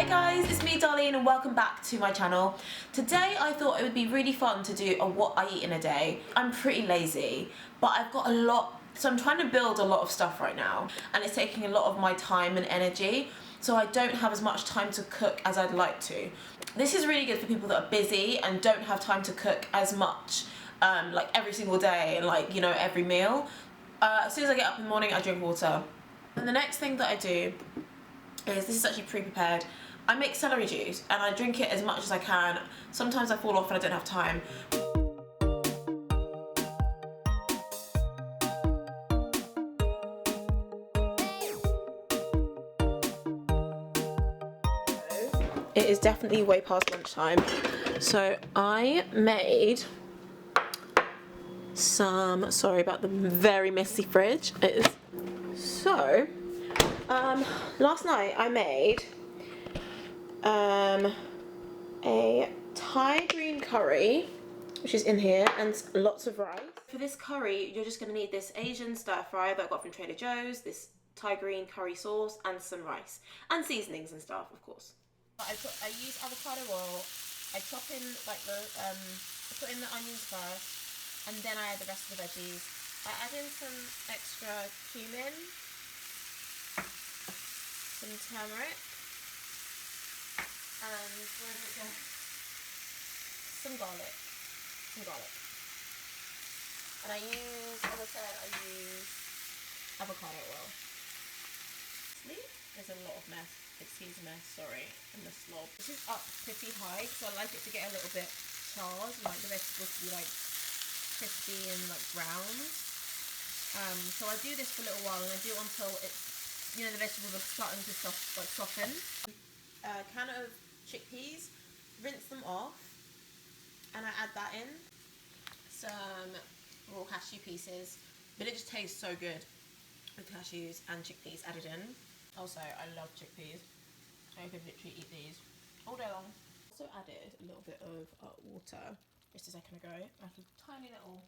Hey guys, it's me Darlene and welcome back to my channel. Today I thought it would be really fun to do a what I eat in a day. I'm pretty lazy, but I've got a lot, so I'm trying to build a lot of stuff right now and it's taking a lot of my time and energy, so I don't have as much time to cook as I'd like to. This is really good for people that are busy and don't have time to cook as much, like every single day and like, you know, every meal. As soon as I get up in the morning I drink water. And the next thing that I do is, this is actually pre-prepared, I make celery juice and I drink it as much as I can. Sometimes I fall off and I don't have time. It is definitely way past lunchtime. So I made some, sorry about the very messy fridge. It is so, last night I made a Thai green curry, which is in here, and lots of rice. For this curry, you're just going to need this Asian stir fry that I got from Trader Joe's, this Thai green curry sauce, and some rice. And seasonings and stuff, of course. I use avocado oil. I chop in like I put in the onions first, and then I add the rest of the veggies. I add in some extra cumin, some turmeric, and where did it go? Some garlic. And I use, as I said, I use avocado oil. There's a lot of mess. Excuse the mess, sorry, and the slob. This is up pretty high because I like it to get a little bit charred, and like the vegetables to be like crispy and like brown. So I do this for a little while, and I do it until it's, you know, the vegetables are starting to soften. A can of chickpeas, rinse them off, and I add that in. Some raw cashew pieces, but it just tastes so good with cashews and chickpeas added in. Also, I love chickpeas. I could literally eat these all day long. Also added a little bit of water just a second ago. Like a tiny little,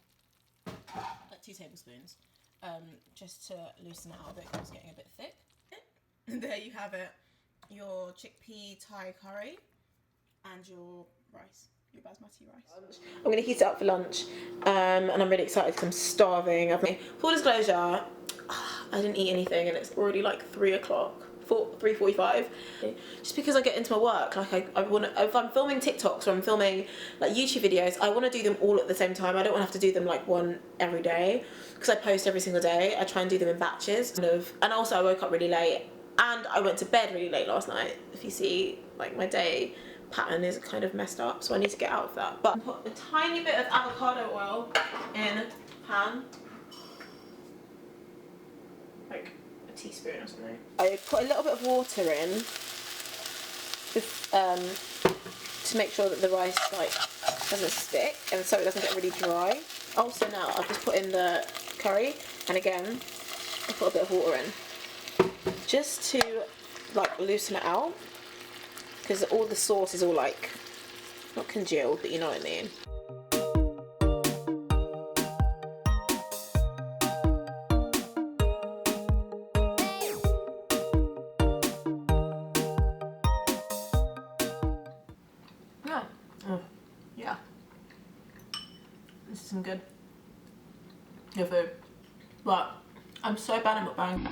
like 2 tablespoons, just to loosen it out a bit because it's getting a bit thick. And there you have it, your chickpea Thai curry and your rice. Your basmati rice. I'm going to heat it up for lunch, and I'm really excited because I'm starving. Full disclosure, I didn't eat anything and it's already like 3 o'clock, 3:45. Just because I get into my work, like I want to, if I'm filming TikToks or I'm filming like YouTube videos, I want to do them all at the same time. I don't want to have to do them like one every day because I post every single day. I try and do them in batches, and also I woke up really late and I went to bed really late last night. If you see, like, my day pattern is kind of messed up, so I need to get out of that. But put a tiny bit of avocado oil in a pan, like a teaspoon or something. I put a little bit of water in to make sure that the rice like doesn't stick and so it doesn't get really dry. Also now I've just put in the curry, and again I put a bit of water in just to like loosen it out, because all the sauce is all like, not congealed, but you know what I mean. Yeah. Oh, yeah. This is some good food. But I'm so bad at mukbang.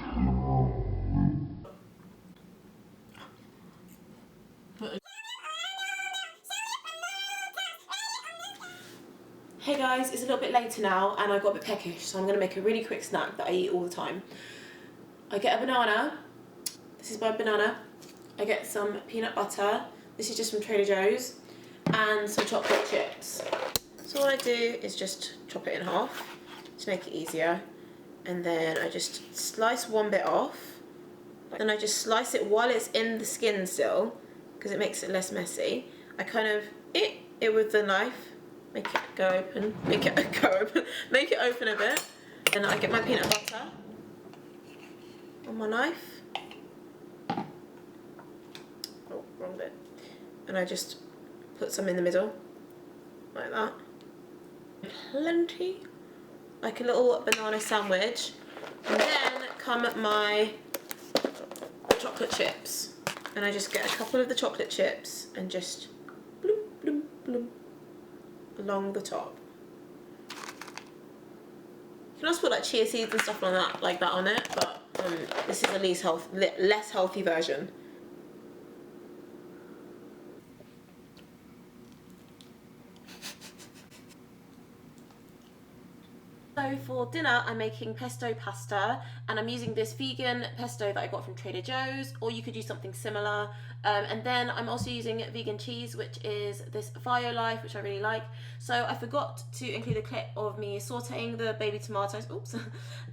Hey guys, it's a little bit later now and I got a bit peckish, so I'm going to make a really quick snack that I eat all the time. I get a banana. This is my banana. I get some peanut butter. This is just from Trader Joe's. And some chocolate chips. So what I do is just chop it in half to make it easier. And then I just slice one bit off. Then I just slice it while it's in the skin still, because it makes it less messy. I kind of eat it with the knife. Make it go open, make it open a bit. And I get my peanut butter on my knife. Oh, wrong bit. And I just put some in the middle, like that. Plenty. Like a little banana sandwich. And then come my chocolate chips. And I just get a couple of the chocolate chips and just bloom, bloom, bloom along the top. You can also put like chia seeds and stuff like that on it, but this is the less healthy version. So for dinner, I'm making pesto pasta, and I'm using this vegan pesto that I got from Trader Joe's, or you could use something similar. And then I'm also using vegan cheese, which is this Violife, which I really like. So I forgot to include a clip of me sauteing the baby tomatoes. Oops,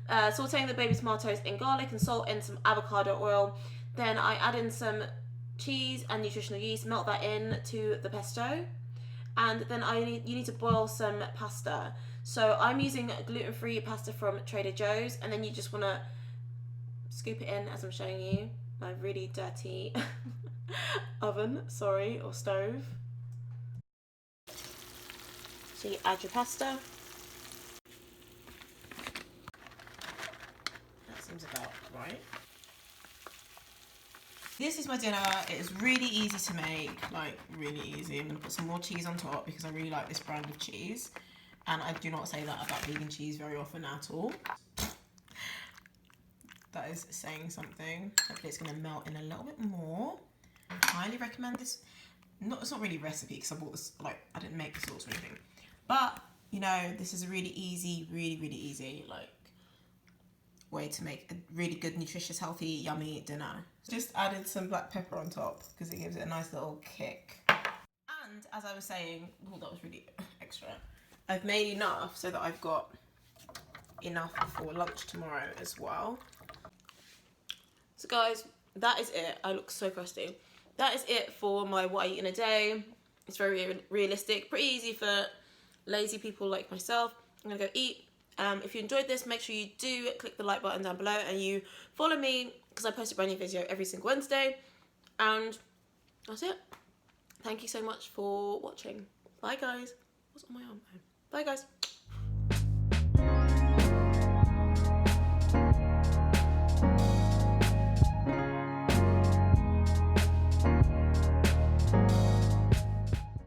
sauteing the baby tomatoes in garlic and salt and some avocado oil. Then I add in some cheese and nutritional yeast, melt that in to the pesto. And then you need to boil some pasta. So I'm using gluten-free pasta from Trader Joe's, and then you just want to scoop it in as I'm showing you. My really dirty oven, or stove. So you add your pasta. That seems about right. This is my dinner. It is really easy to make, like really easy. I'm gonna put some more cheese on top because I really like this brand of cheese. And I do not say that about vegan cheese very often at all. That is saying something. Hopefully it's gonna melt in a little bit more. I highly recommend this. It's not really a recipe because I bought this, like I didn't make the sauce or anything. But, you know, this is a really easy, really easy, like, way to make a really good, nutritious, healthy, yummy dinner. Just added some black pepper on top because it gives it a nice little kick. And as I was saying, oh, that was really extra. I've made enough so that I've got enough for lunch tomorrow as well. So guys, that is it. I look so crusty. That is it for my what I eat in a day. It's very realistic, pretty easy for lazy people like myself. I'm gonna go eat. If you enjoyed this, make sure you do click the like button down below and you follow me because I post a brand new video every single Wednesday. And that's it. Thank you so much for watching. Bye guys. What's on my arm? Bye guys.